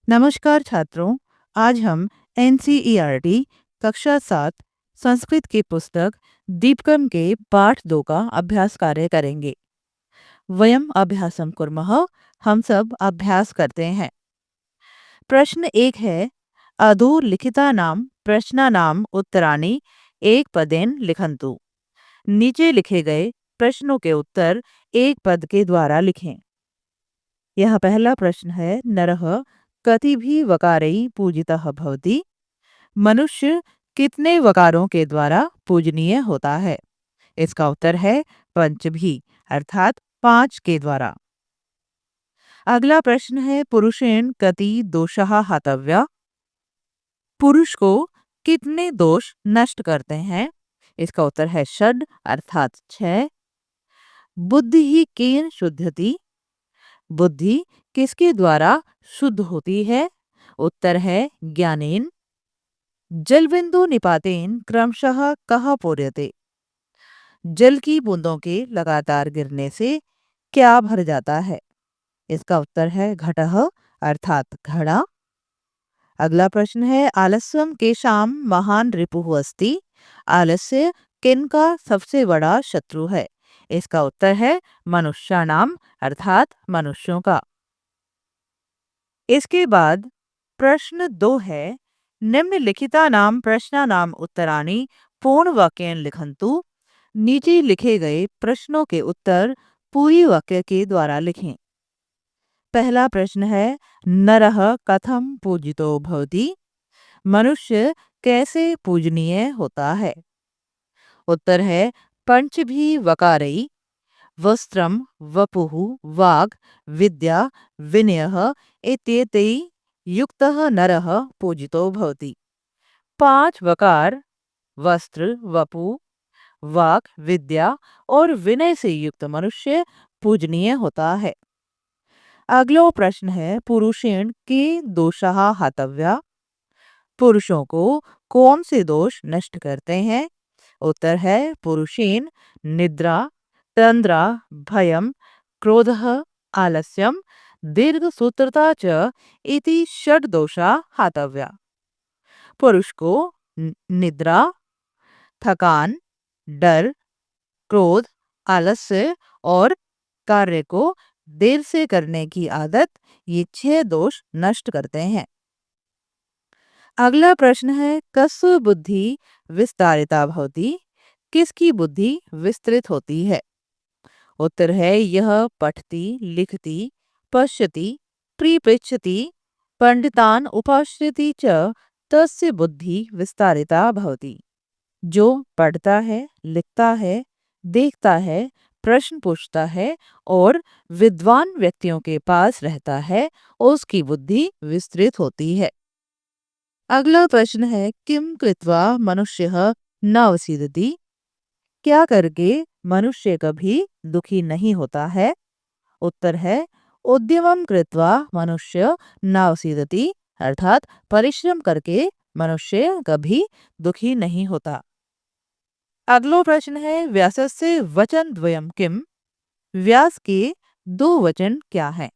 नमस्कार छात्रों। आज हम एनसीईआरटी कक्षा 7 संस्कृत की पुस्तक दीपकम के पाठ 2 का अभ्यास कार्य करेंगे। वयम अभ्यासम कुर्मः। हम सब अभ्यास करते हैं। प्रश्न 1 है, अधोलिखितानां प्रश्नानां उत्तराणि एक पदेन लिखन्तु। नीचे लिखे गए प्रश्नों के उत्तर एक पद के द्वारा लिखें। यह पहला प्रश्न है, नरः कतिभिः वकारैः पूजितः भवति। मनुष्य कितने वकारों के द्वारा पूजनीय होता है? इसका उत्तर है पंचभी, अर्थात 5 के द्वारा। अगला प्रश्न है, पुरुषेण कति दोषाः हतव्या। पुरुष को कितने दोष नष्ट करते हैं? इसका उत्तर है षड, अर्थात 6। बुद्धि केन शुद्धति। बुद्धि किसके द्वारा शुद्ध होती है? उत्तर है ज्ञानेन। जलबिंदु निपातेन क्रमशः कहाँ पूर्यते। जल की बूंदों के लगातार गिरने से क्या भर जाता है? इसका उत्तर है घटः, अर्थात घड़ा। अगला प्रश्न है, आलस्यम केषाम महान रिपुः अस्ति। आलस्य किनका सबसे बड़ा शत्रु है? इसका उत्तर है मनुष्याणाम, अर्थात मनुष्यों का। इसके बाद प्रश्न 2 है, निम्नलिखितानां प्रश्नानां उत्तराणि पूर्ण वाक्येन लिखन्तु। नीचे लिखे गए प्रश्नों के उत्तर पूरी वाक्य के द्वारा लिखें। पहला प्रश्न है, नरः कथं पूजितो भवति। मनुष्य कैसे पूजनीय होता है? उत्तर है पंचभी वकारैः वस्त्रम वपुः वाक् विद्या विनयः इत्येतैः युक्तः नरः पूजितो भवति। 5 वकार वस्त्र, वपु, वाक्, विद्या और विनय से युक्त मनुष्य पूजनीय होता है। अगला प्रश्न है, पुरुषेण के दोषाः हतव्या। पुरुषों को कौन से दोष नष्ट करते हैं? उत्तर है पुरुषेण निद्रा, तंद्रा, भयम, क्रोधः, आलस्यम, दीर्घसूत्रता च इति षड दोषा हतव्या। पुरुष को निद्रा, थकान, डर, क्रोध, आलस्य और कार्य को देर से करने की आदत, ये 6 दोष नष्ट करते हैं। अगला प्रश्न है, कस्य बुद्धि विस्तारिता भवति। किसकी बुद्धि विस्तृत होती है? उत्तर है यह पठति, लिखति, पश्यति, प्रिपृच्छति, पंडितान उपाश्रिति च तस्य बुद्धि विस्तारिता भवति। जो पढ़ता है, लिखता है, देखता है, प्रश्न पूछता है और विद्वान व्यक्तियों के पास रहता है, उसकी बुद्धि विस्तृत होती है। अगला प्रश्न है, किम कृत्वा मनुष्यः न उसीदति। क्या करके मनुष्य कभी दुखी नहीं होता है? उत्तर है उद्यमं कृत्वा मनुष्य न उसीदति, अर्थात परिश्रम करके मनुष्य कभी दुखी नहीं होता। अगला प्रश्न है, व्यासस्य वचन द्वयम किम। व्यास के 2 वचन क्या हैं?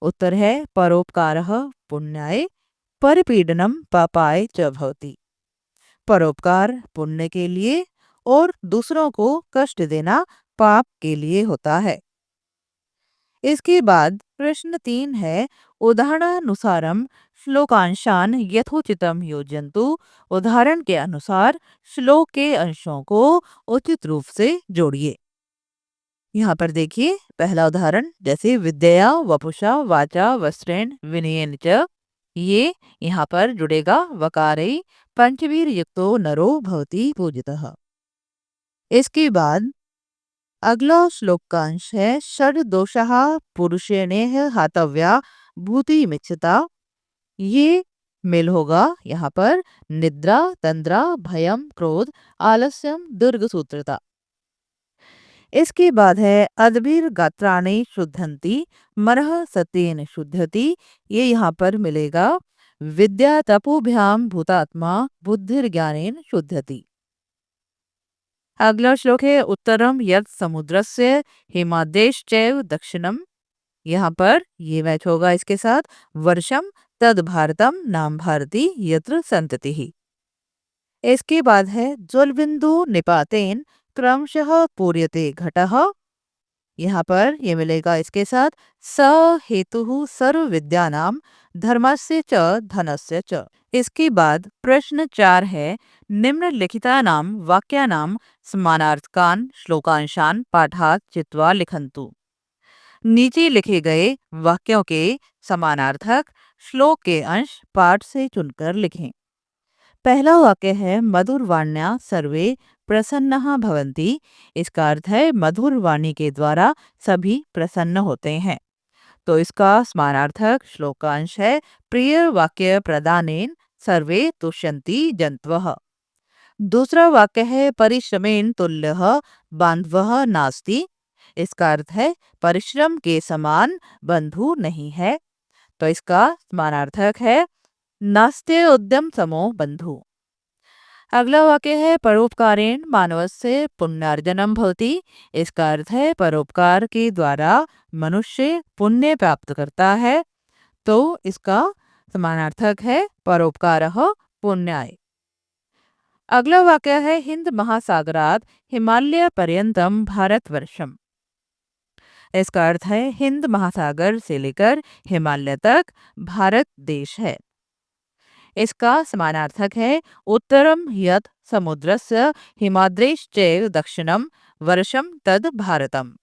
उत्तर है परोपकारः पुण्याय, परिपीडनम पापाय च भवति। परोपकार पुण्य के लिए और दूसरों को कष्ट देना पाप के लिए होता है। इसके बाद प्रश्न 3 है, उदाहरणानुसारम श्लोकांशान यथोचितम योजयन्तु। उदाहरण के अनुसार श्लोक के अंशों को उचित रूप से जोड़िए। यहाँ पर देखिए, पहला उदाहरण जैसे विद्या वपुषा वाचा वस्त्रेण विनयेन च। ये यहाँ पर जुड़ेगा वकारै पंचवीर युक्तो नरो भवति पूजितः। इसके बाद अगला श्लोक का अंश है, षड दोषाः पुरुषेणेह हतव्या भूति मिच्छता। ये मेल होगा यहाँ पर निद्रा, तंद्रा, भयम, क्रोध, आलस्यम, दीर्घसूत्रता। इसके बाद है अदभिर गात्राणि शुद्धन्ति मनः सत्येन शुद्धति। ये यहाँ पर मिलेगा विद्या तपोभ्याम भूतात्मा बुद्धिर्ज्ञानेन शुद्धति। अगला श्लोक है, उत्तरम यत् समुद्रस्य हिमादेशचैव दक्षिणम। यहाँ पर ये मैच होगा इसके साथ वर्षम तद भारतम नाम भारती यत्र संतति ही। इसके बाद है ज्वलबिंदु निपातेन क्रमशः पूर्यते घटः। यहाँ पर ये मिलेगा इसके साथ स हेतु सर्व विद्यानाम धर्मस्य च धनस्य च। इसके बाद प्रश्न 4 है निम्नलिखितानां वाक्यानां समानार्थकान् श्लोकांशान् पाठात् चित्वा लिखन्तु। नीचे लिखे गए वाक्यों के समानार्थक श्लोक के अंश पाठ से चुनकर लिखें। पहला वाक्य है मधुर वाण्या सर्वे प्रसन्नः भवन्ति। इसका अर्थ है मधुर वाणी के द्वारा सभी प्रसन्न होते हैं। तो इसका समानार्थक श्लोकांश है प्रिय वाक्य प्रदानेन सर्वे तुष्यन्ति जन्तवः। दूसरा वाक्य है परिश्रमेण तुल्यः बान्धवः नास्ति। इसका अर्थ है परिश्रम के समान बंधु नहीं है। तो इसका समानार्थक है नास्ते उद्यम समो बंधु। अगला वाक्य है परोपकारेण मानवस्य पुण्यार्जनम भवति। इसका अर्थ है परोपकार के द्वारा मनुष्य पुण्य प्राप्त करता है। तो इसका समानार्थक है परोपकारः पुण्याय। अगला वाक्य है हिंद महासागरात हिमालय पर्यंतम भारतवर्षम। इसका अर्थ है हिंद महासागर से लेकर हिमालय तक भारत देश है। इसका समानार्थक है उत्तरम यत् समुद्रस्य हिमाद्रेश्चैव दक्षिणम वर्षम तद भारतम।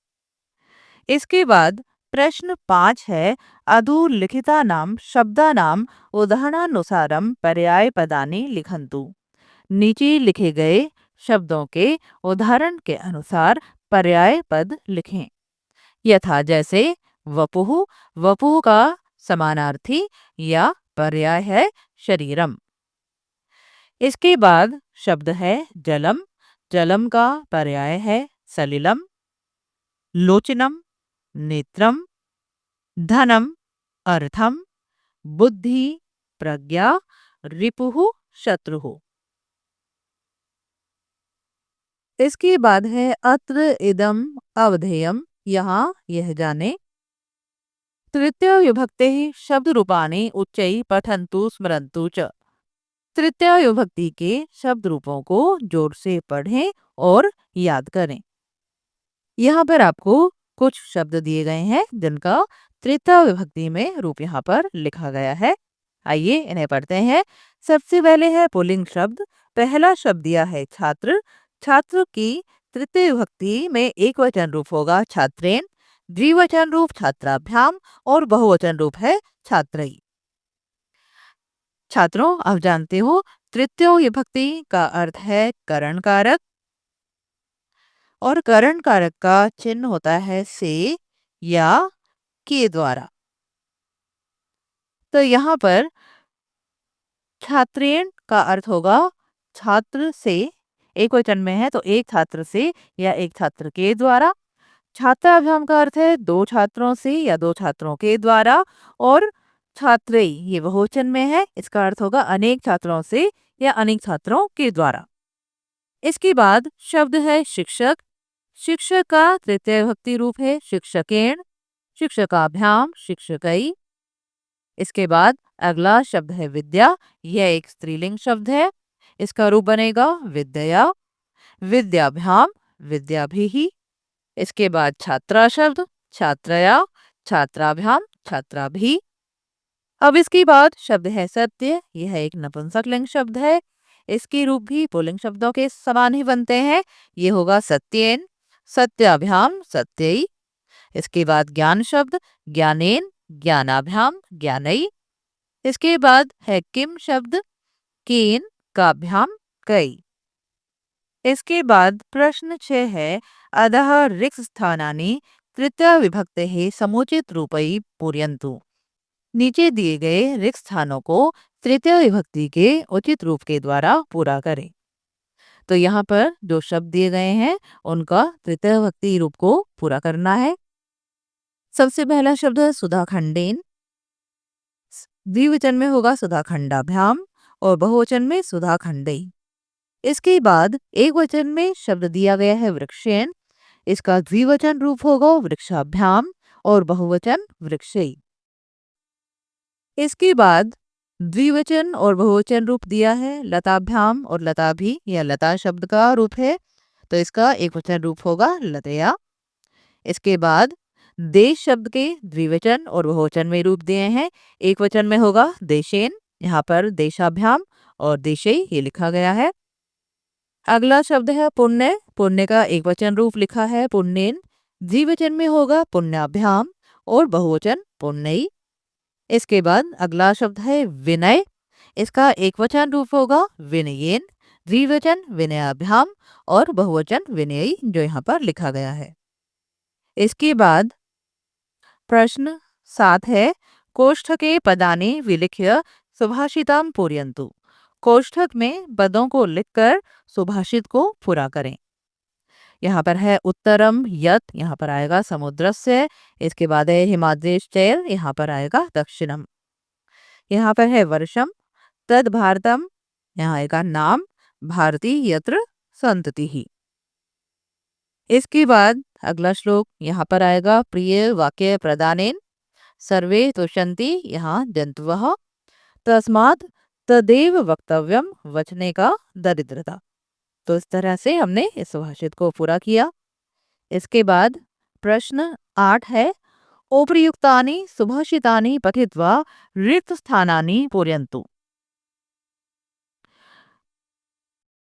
इसके बाद प्रश्न 5 है अधोलिखितानां शब्दानां उदाहरणानुसारम पर्यायपदानि लिखन्तु। नीचे लिखे गए शब्दों के उदाहरण के अनुसार पर्याय पद लिखें। यथा जैसे वपुः, वपुः का समानार्थी या पर्याय है शरीरम। इसके बाद शब्द है जलम, जलम का पर्याय है सलिलम। लोचनम नेत्रम, धनम अर्थम, बुद्धि प्रज्ञा, रिपुः शत्रुः। इसके बाद है अत्र इदम अवधेयम, यहाँ यह जाने। तृतीय विभक्ते शब्द रूपाणि उच्चैः पठन्तु स्मरन्तु च। तृतीय विभक्ति के शब्द रूपों को जोर से पढ़ें और याद करें। यहाँ पर आपको कुछ शब्द दिए गए हैं जिनका तृतीय विभक्ति में रूप यहाँ पर लिखा गया है। आइए इन्हें पढ़ते हैं। सबसे पहले है पुल्लिंग शब्द। पहला शब्द दिया है छात्र। छात्र की तृतीय विभक्ति में एक वचन रूप होगा छात्रेन, द्विवचन रूप छात्राभ्याम और बहुवचन रूप है छात्रई। छात्रों आप जानते हो तृतीय विभक्ति का अर्थ है करण कारक और करण कारक का चिन्ह होता है से या के द्वारा। तो यहाँ पर छात्रेण का अर्थ होगा छात्र से, एक वचन में है तो एक छात्र से या एक छात्र के द्वारा। छात्राभ्याम का अर्थ है दो छात्रों से या दो छात्रों के द्वारा। और छात्रई ये बहुवचन में है, इसका अर्थ होगा अनेक छात्रों से या अनेक छात्रों के द्वारा। इसके बाद शब्द है शिक्षक। शिक्षक का तृतीय विभक्ति रूप है शिक्षकेण, शिक्षकाभ्याम, शिक्षकई। इसके बाद अगला शब्द है विद्या। यह एक स्त्रीलिंग शब्द है, इसका रूप बनेगा विद्या, विद्याभ्याम, विद्याभिः। इसके बाद छात्रा शब्द, छात्रया, छात्राभ्याम, छात्राभिः। अब इसके बाद शब्द है सत्य। यह एक नपुंसकलिंग शब्द है, इसके रूप भी पुल्लिंग शब्दों के समान ही बनते हैं। ये होगा सत्येन, सत्याभ्याम, सत्यई। इसके बाद ज्ञान शब्द, ज्ञानेन, ज्ञानाभ्याम, ज्ञानई। इसके बाद है किम शब्द, केन, काभ्याम, कई। इसके बाद प्रश्न 6 है अधः रिक्त स्थानानि तृतीय विभक्तेः समुचित रूपै पूरयन्तु। नीचे दिए गए रिक्त स्थानों को तृतीय विभक्ति के उचित रूप के द्वारा पूरा करें। तो यहाँ पर जो शब्द दिए गए हैं उनका तृतीय विभक्ति रूप को पूरा करना है। सबसे पहला शब्द है सुधाखंडेन। द्विवचन में होगा सुधाखंडाभ्याम और बहुवचन में सुधाखंडई। इसके बाद एक वचन में शब्द दिया गया है वृक्षेन। इसका द्विवचन रूप होगा वृक्षाभ्याम और बहुवचन वृक्षई। इसके बाद द्विवचन और बहुवचन रूप दिया है। लताभ्याम और लताभि, यह लता शब्द का रूप है, तो इसका एक वचन रूप होगा लतया। इसके बाद देश शब्द के द्विवचन और बहुवचन में रूप दिए हैं। एक वचन में होगा देशेन, यहाँ पर देशाभ्याम और देशई ये लिखा गया है। अगला शब्द है पुण्य। पुण्य का एक वचन रूप लिखा है पुण्येन, द्विवचन में होगा पुण्याभ्याम और बहुवचन पुण्यई। इसके बाद अगला शब्द है विनय। इसका एक वचन रूप होगा विनयेन, द्विवचन विनयाभ्याम और बहुवचन विनयी, जो यहाँ पर लिखा गया है। इसके बाद प्रश्न 7 है कोष्ठके पदानि विलिख्य सुभाषिताम पूरयन्तु। कोष्ठक में पदों को लिखकर सुभाषित को पूरा करें। यहाँ पर है उत्तरम यत, यहाँ पर आएगा समुद्रस्य। इसके बाद है हिमाद्रेश्चैर, यहाँ पर आएगा दक्षिणम। यहाँ पर है वर्षम, तद भारतम, यहाँ आएगा नाम, भारती यत्र संतति ही। इसके बाद अगला श्लोक यहाँ पर आएगा प्रिय वाक्य प्रदानेन सर्वे तुष्यन्ति, यहाँ जंतुवः, तस्मात् तदेव वक्तव्यम, वचने का दरिद्रता। तो इस तरह से हमने इस सुभाषित को पूरा किया। इसके बाद प्रश्न 8 है उपर्युक्तानि सुभाषितानि पठित्वा रिक्त स्थानानि पूरयन्तु।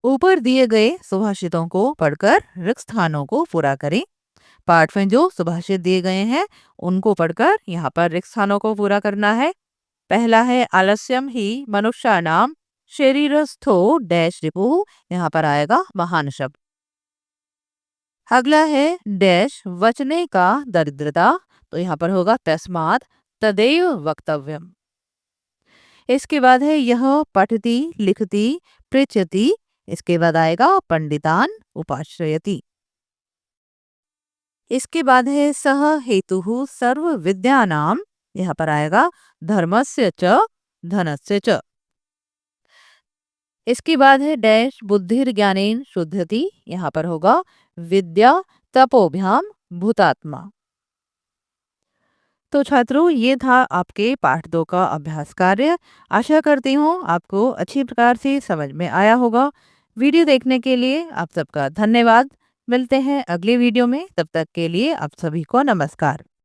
ऊपर दिए गए सुभाषितों को पढ़कर रिक्त स्थानों को पूरा करें। पाठ में जो सुभाषित दिए गए हैं उनको पढ़कर यहाँ पर रिक्त स्थानों को पूरा करना है। पहला है आलस्यम ही मनुष्याणाम शरीरस्थो डैश रिपुः, यहाँ पर आएगा महान शब्द। अगला है डैश वचने का दरिद्रता, तो यहाँ पर होगा तस्मात् तदेव वक्तव्यम। इसके बाद है यह पठति लिखति पृच्छति, इसके बाद आएगा पंडितान उपाश्रयति। इसके बाद है सह हेतुः सर्व विद्यानाम, यहाँ पर आएगा धर्मस्य च धनस्य च। इसके बाद है डैश बुद्धिर ज्ञानेन शुद्धति, यहाँ पर होगा विद्या तपोभ्याम भूतात्मा। तो छात्रों, ये था आपके पाठ 2 का अभ्यास कार्य। आशा करती हूँ आपको अच्छी प्रकार से समझ में आया होगा। वीडियो देखने के लिए आप सबका धन्यवाद। मिलते हैं अगले वीडियो में, तब तक के लिए आप सभी को नमस्कार।